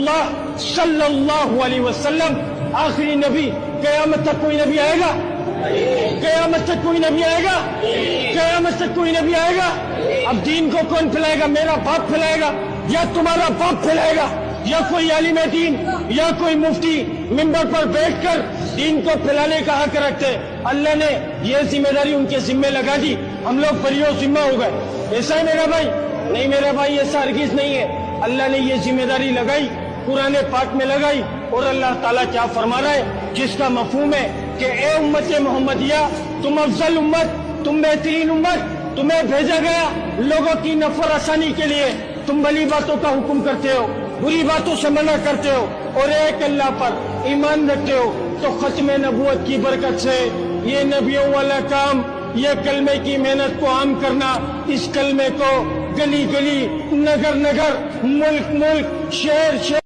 اللہ صلی اللہ علیہ وسلم آخری نبی. قیامت تک کوئی نبی آئے گا؟ قیامت تک کوئی نبی آئے گا؟ قیامت تک کوئی نبی آئے گا؟ اب دین کو کون پھیلائے گا؟ میرا باپ پھیلائے گا یا تمہارا باپ پھیلائے گا یا کوئی عالم دین یا کوئی مفتی ممبر پر بیٹھ کر دین کو پھیلانے کا حق رکھتے؟ اللہ نے یہ ذمہ داری ان کے ذمہ لگا دی، ہم لوگ بریو ذمہ ہو گئے. ایسا ہے میرا بھائی؟ نہیں میرا بھائی، ایسا ہرگز نہیں ہے. اللہ نے یہ ذمہ داری لگائی، قرآن پاک میں لگائی، اور اللہ تعالیٰ کیا فرما رہا ہے جس کا مفہوم ہے کہ اے امت محمدیہ، تم افضل امت، تم بہترین امت، تمہیں بھیجا گیا لوگوں کی نفر آسانی کے لیے. تم بھلی باتوں کا حکم کرتے ہو، بری باتوں سے منع کرتے ہو، اور ایک اللہ پر ایمان رکھتے ہو. تو ختم نبوت کی برکت سے یہ نبیوں والا کام، یہ کلمے کی محنت کو عام کرنا، اس کلمے کو گلی گلی، نگر نگر، ملک ملک، شہر شہر